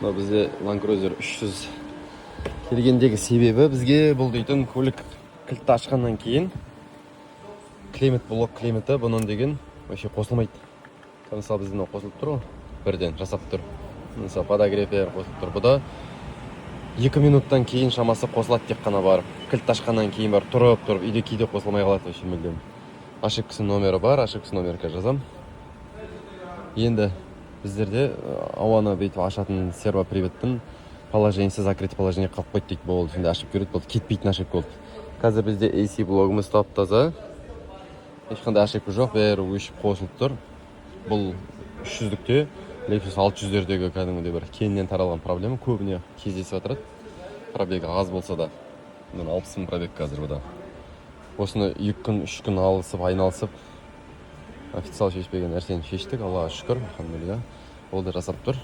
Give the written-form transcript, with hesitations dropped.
Мына бізде Land Cruiser 300 келгендегі себебі бізге бұл дейтін көлік кілтті ашқаннан кейін климат блок климаты бұның деген вообще қосылмайды. Мысалы біздің қосылып тұр ғой, бірден жасап тұр. Мысалы подогрев қосылып тұр. Бұда 2 минуттан кейін шамасы қосылады тек қана барып. Кілт ашқаннан кейін барып тұрып, үйде кейде қосылмай қалады вообще мүлдем. Ошибкасы номері бар, ошибкасы номері жазам. Енді біздерде ауаны бүйтіп ашатын сервоприводтың положениесі закрытый положение қалып қойды дейді. Болды, сонда ашып көреді, болды, кетпейтін ошибка болды. Қазір бізде AC блогымыз тап-таза. Ешқандай ошибка жоқ, бәрі өшіп қосылып тұр. Бұл 300-лікте, Lexus 600-лердегі кәдімгідей бір кеңінен таралған проблема көбіне кездесіп отырады. Пробегі аз болса да, 60 мың пробег қазір бұда. Осыны 2 күн, 3 күн айналысып, официал шешпеген нәрсені шештік, Аллаға шүкір, алхамдулилля. Ол да жасап тұр.